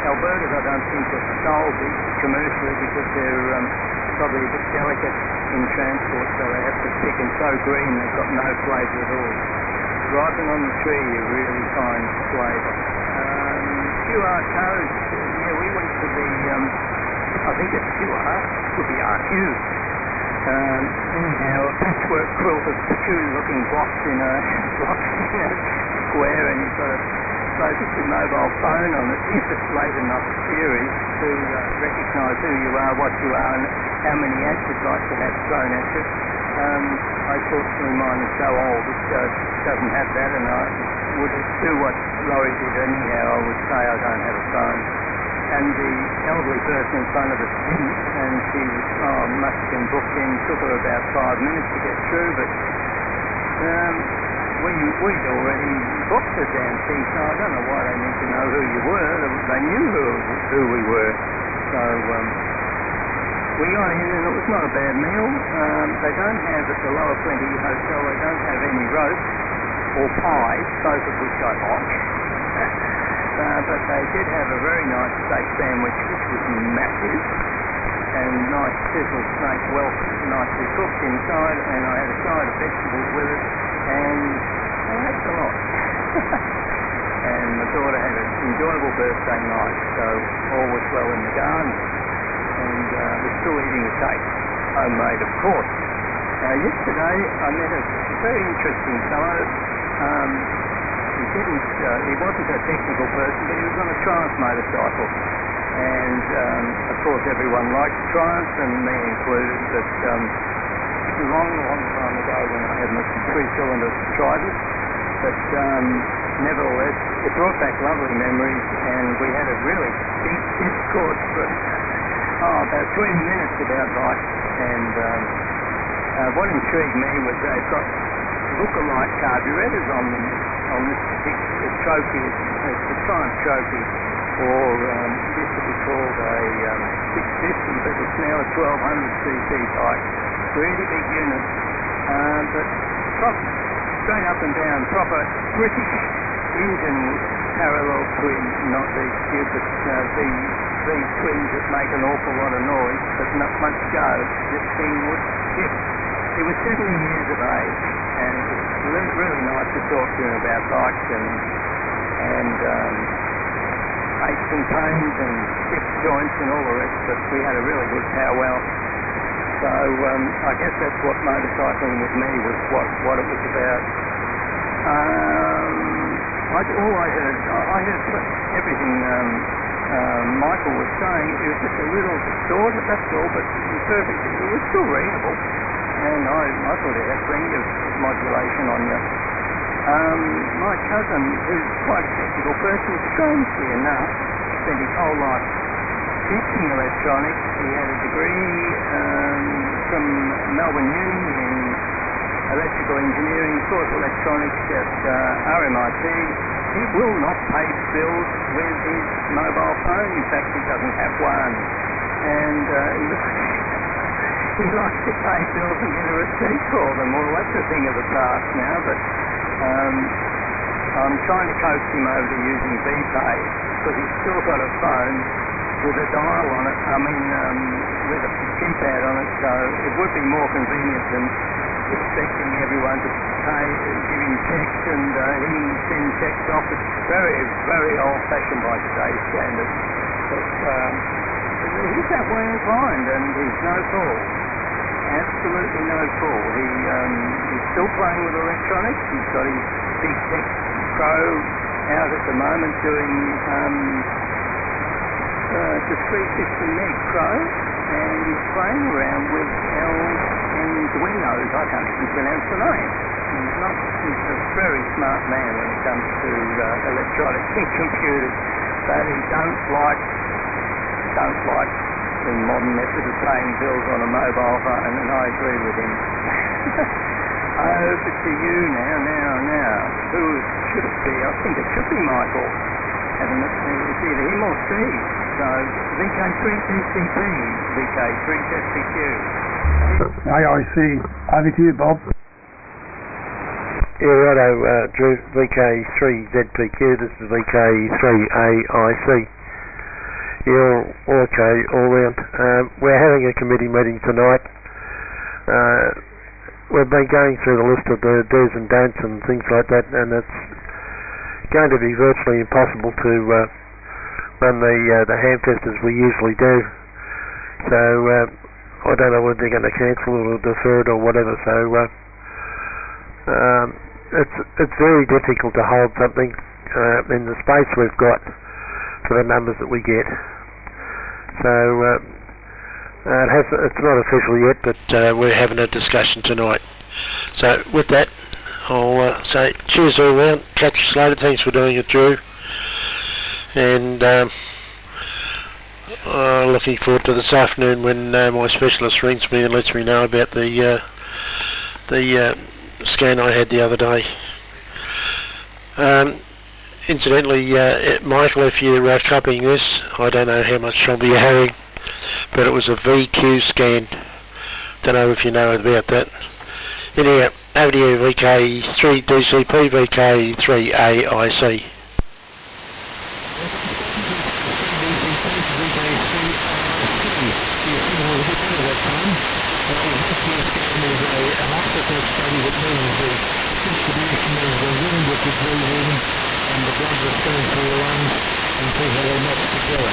Albertas I don't think are sold commercially because they're probably a bit delicate in transport, so they have to pick, and so green they've got no flavour at all. Ripen on the tree you really find flavour. QR codes, yeah, we went to the, I think it's QR, could be RQ. Anyhow, a patchwork quilt of peculiar looking blocks in a square, and you've got to focus your mobile phone on it if it's late enough series to recognise who you are, what you are, and how many ads you'd like to have thrown at you. Unfortunately mine is so old it doesn't have that, and I would do what Laurie did anyhow. I would say I don't have a phone. And the elderly person in front of us didn't, and she was, must have been booked in, took her about 5 minutes to get through, but we'd already booked the damn thing, so I don't know why they need to know who you were. They knew who we were. So we got in, and it was not a bad meal. They don't have, at the Lower Plenty Hotel, they don't have any roast or pies, both of which I like. But they did have a very nice steak sandwich, which was massive, and nice sizzled snake whelk, nicely cooked inside, and I had a side of vegetables with it, and I ate a lot. And my daughter had an enjoyable birthday night, so all was well in the garden, and we're still eating the cake, homemade of course. Yesterday I met a very interesting fellow. He wasn't a technical person, but he was on a Triumph motorcycle, and of course everyone likes Triumphs, and me included, but long time ago when I had my 3-cylinder Trident, but nevertheless it brought back lovely memories, and we had a really deep discourse for about 20 minutes about bikes, and what intrigued me was they've got look-alike carburettors on them. On this particular trophy, it's the Triumph Trophy, or used to be called a 650, but it's now a 1200cc bike. Really big unit, but straight up and down, proper British engine parallel twin, not these stupid V twins that make an awful lot of noise, but not much go. This thing would shift. He was 70 years of age, and it was really nice to talk to him about bikes and aches and pains and hip joints and all the rest, but we had a really good powwow. So I guess that's what motorcycling with me was, what it was about. I heard everything Michael was saying. It was just a little distorted, that's all, but it was still readable. And I thought it had plenty of modulation on you. My cousin, who's quite a technical person, strangely enough, spent his whole life teaching electronics. He had a degree from Melbourne Uni in electrical engineering, taught electronics at RMIT. He will not pay bills with his mobile phone. In fact, he doesn't have one. And he likes to pay bills and get a receipt for them. Well, that's a thing of the past now, but I'm trying to coax him over to using VPay, because he's still got a phone with a dial on it, with a keypad on it, so it would be more convenient than expecting everyone to pay, give him checks, and he send checks off. It's very, very old-fashioned by today's standards. But he's that way inclined, and he's no fool. Absolutely no fool. He's still playing with electronics. He's got his Big Tech Pro out at the moment doing the 350 meg Pro, and he's playing around with Arduinos. I can't even pronounce the name. He's a very smart man when it comes to electronics and computers, but he don't like the modern method of paying bills on a mobile phone, and I agree with him. Over to you now. Who should it be? I think it should be Michael. It's either him or Steve. So, VK3 TCP, VK3 SPQ. AIC, over to you, Bob. Yeah, righto, Drew, VK3 ZPQ, this is VK3 AIC. Yeah, all okay, all round. We're having a committee meeting tonight. We've been going through the list of the do's and don'ts and things like that, and it's going to be virtually impossible to run the Hamfest as we usually do. So I don't know whether they're going to cancel it or defer it or whatever. So it's very difficult to hold something in the space we've got for the numbers that we get. So it's not official yet, but we're having a discussion tonight. So with that, I'll say cheers all round. Catch you later. Thanks for doing it, Drew. And looking forward to this afternoon when my specialist rings me and lets me know about the scan I had the other day. Incidentally, Michael, if you're copying this, I don't know how much trouble you're having, but it was a VQ scan. Don't know if you know about that. Anyhow, over to you, VK3 DCP, VK3 AIC. And the blood was going through your lungs and see how they match together,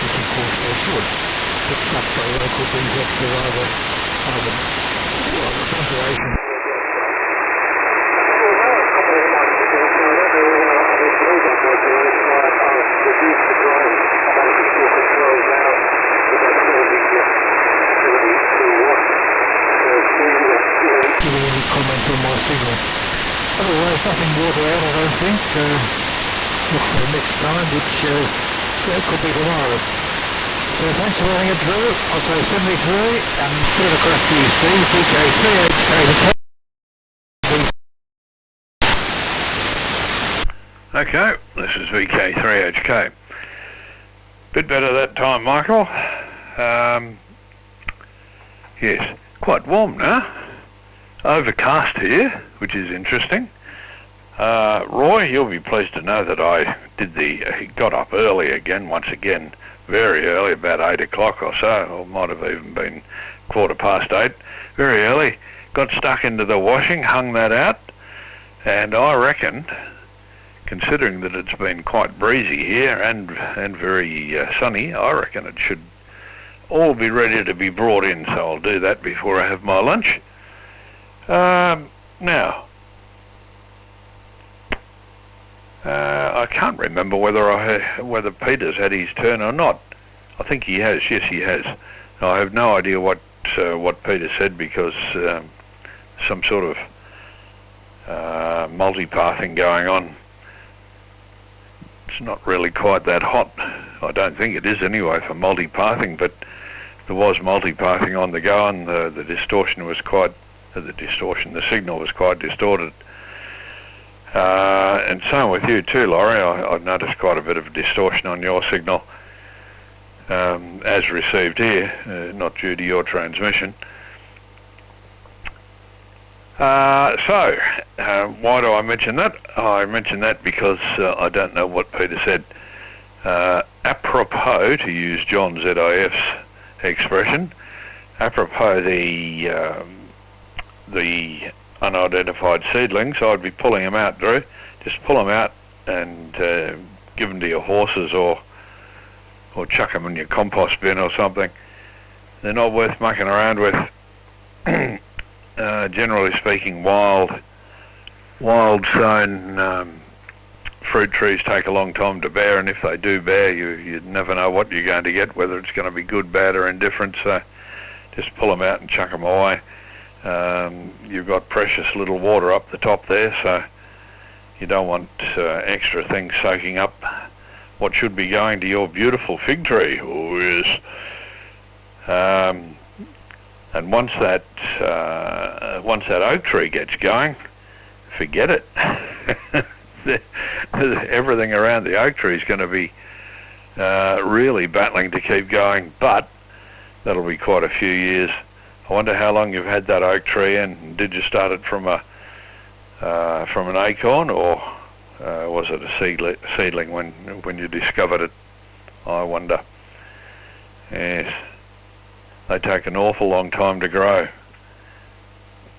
which of course they should. Picked up by local injector either ventilation. Giving any comment on my signal. Otherwise, nothing water out, I don't think. Look for the next time, which could be tomorrow. So thanks for running it, Drew. I'll say 73 and put it across to you, Steve. VK3HK. Okay, this is VK3HK. Bit better that time, Michael. Yes, quite warm now. Overcast here, which is interesting. Roy, you'll be pleased to know that I got up early again, once again, very early, about 8 o'clock or so, or might have even been 8:15, very early, got stuck into the washing, hung that out, and I reckon, considering that it's been quite breezy here and very sunny, I reckon it should all be ready to be brought in, so I'll do that before I have my lunch. Now, I can't remember whether Peter's had his turn or not. I think he has. Yes, he has. I have no idea what Peter said because some sort of multipathing going on. It's not really quite that hot. I don't think it is anyway for multipathing, but there was multipathing on the go, and the distortion was quite. The signal was quite distorted. And same with you too, Laurie. I've noticed quite a bit of distortion on your signal as received here, not due to your transmission. Why do I mention that? I mention that because I don't know what Peter said. Apropos, to use John ZIF's expression, apropos the the unidentified seedlings, I'd be pulling them out, Drew. Just pull them out and give them to your horses, or chuck them in your compost bin or something. They're not worth mucking around with. Generally speaking, wild sown fruit trees take a long time to bear, and if they do bear, you never know what you're going to get, whether it's going to be good, bad or indifferent. So just pull them out and chuck them away. You've got precious little water up the top there, so you don't want extra things soaking up what should be going to your beautiful fig tree. Oh yes. And once that oak tree gets going, forget it. Everything around the oak tree is going to be really battling to keep going, but that'll be quite a few years. I wonder how long you've had that oak tree, and did you start it from an acorn, or was it a seedling when you discovered it? I wonder. Yes, they take an awful long time to grow.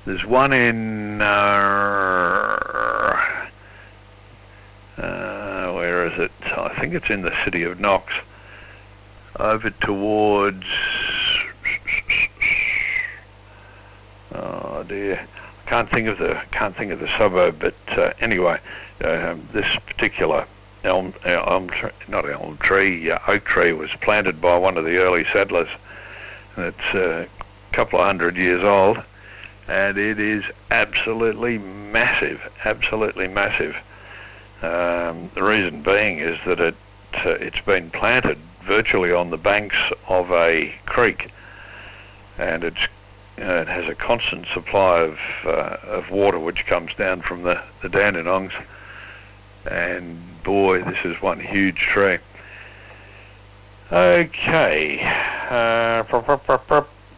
There's one in where is it? I think it's in the city of Knox, over towards, oh dear, can't think of the suburb, but anyway, this particular oak tree was planted by one of the early settlers, and it's a couple of 100 years old, and it is absolutely massive. The reason being is that it's been planted virtually on the banks of a creek, and it has a constant supply of water which comes down from the Dandenongs, and boy, this is one huge tree. Okay,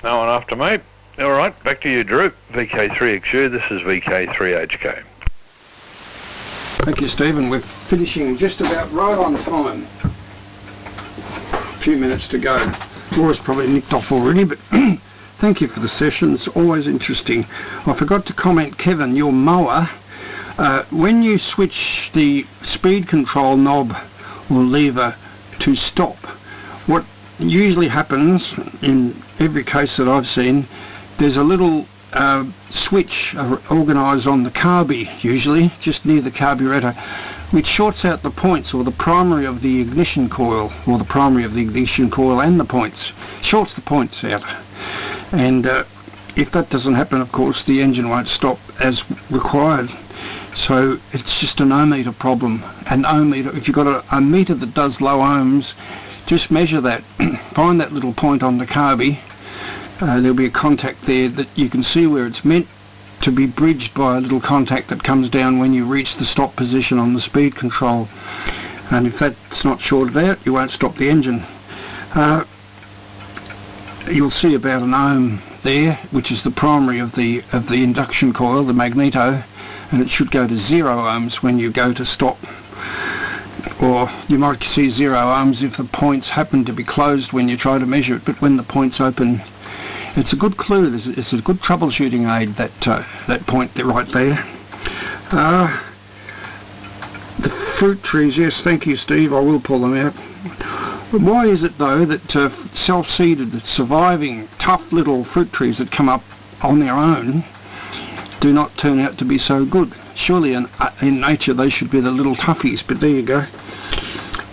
no one after me. All right, back to you, Drew. VK3XU, this is VK3HK. Thank you, Stephen. We're finishing just about right on time. A few minutes to go. Laura's probably nicked off already, but thank you for the session. It's always interesting. I forgot to comment, Kevin, your mower, when you switch the speed control knob or lever to stop, what usually happens in every case that I've seen, there's a little switch organised on the carby, usually just near the carburettor, which shorts out the points, or the primary of the ignition coil, and the points, shorts the points out. And if that doesn't happen, of course, the engine won't stop as required. So it's just an ohm-meter problem. An ohm-meter, if you've got a meter that does low ohms, just measure that. Find that little point on the carby. There'll be a contact there that you can see where it's meant to be bridged by a little contact that comes down when you reach the stop position on the speed control. And if that's not shorted out, you won't stop the engine. You'll see about an ohm there, which is the primary of the induction coil, the magneto, and it should go to 0 ohms when you go to stop. Or you might see 0 ohms if the points happen to be closed when you try to measure it, but when the point's open, it's a good clue. It's a good troubleshooting aid, that point there, right there. The fruit trees, yes, thank you, Steve, I will pull them out. But why is it, though, that self-seeded, surviving, tough little fruit trees that come up on their own do not turn out to be so good? Surely in nature they should be the little toughies, but there you go.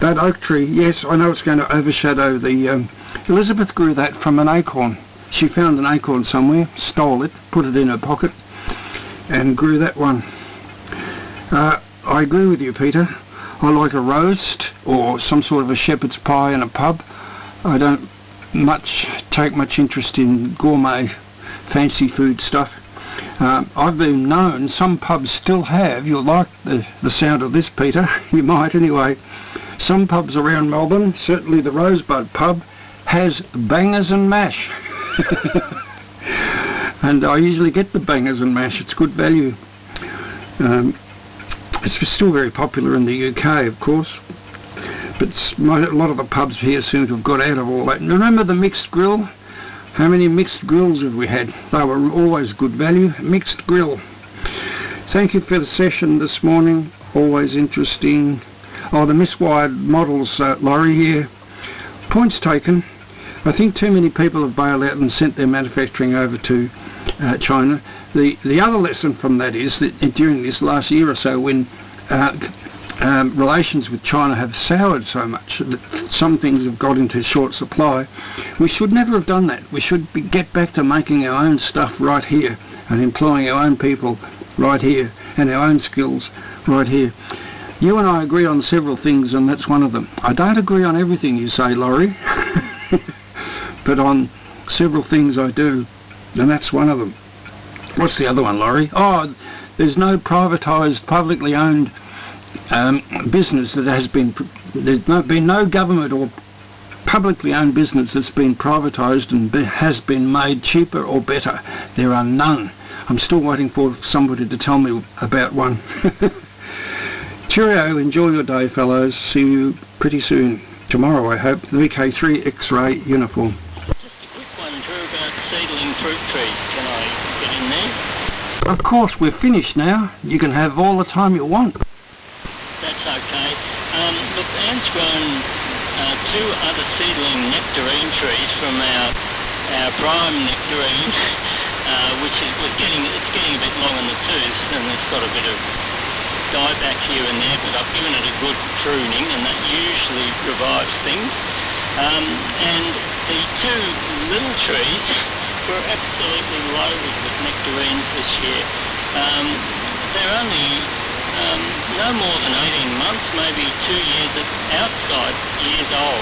That oak tree, yes, I know it's going to overshadow the... Elizabeth grew that from an acorn. She found an acorn somewhere, stole it, put it in her pocket, and grew that one. I agree with you, Peter. I like a roast or some sort of a shepherd's pie in a pub. I don't take much interest in gourmet fancy food stuff. I've been known, some pubs still have, you'll like the sound of this, Peter, you might anyway. Some pubs around Melbourne, certainly the Rosebud pub, has bangers and mash. And I usually get the bangers and mash, it's good value. It's still very popular in the UK, of course, but a lot of the pubs here seem to have got out of all that. Remember the mixed grill? How many mixed grills have we had? They were always good value. Mixed grill. Thank you for the session this morning. Always interesting. Oh, the miswired models, Laurie here. Points taken. I think too many people have bailed out and sent their manufacturing over to China. The other lesson from that is that during this last year or so, when relations with China have soured so much that some things have got into short supply, we should never have done that. We should get back to making our own stuff right here and employing our own people right here and our own skills right here. You and I agree on several things, and that's one of them. I don't agree on everything you say, Laurie, but on several things I do, and that's one of them. What's the other one, Laurie? Oh, there's no privatised, publicly owned business that has been... There's been no government or publicly owned business that's been privatised and has been made cheaper or better. There are none. I'm still waiting for somebody to tell me about one. Cheerio, enjoy your day, fellows. See you pretty soon. Tomorrow, I hope. The VK3 X-ray uniform. Just a quick one, Drew, about seedling fruit trees. Can I get in there? Of course, we're finished now. You can have all the time you want. That's okay. Look, Anne's grown 2 other seedling nectarine trees from our prime nectarine, which is getting a bit long in the tooth, and it's got a bit of dieback here and there, but I've given it a good pruning, and that usually revives things. And the 2 little trees were absolutely loaded with nectarines this year. They're only no more than 18 months, maybe 2 years outside years old.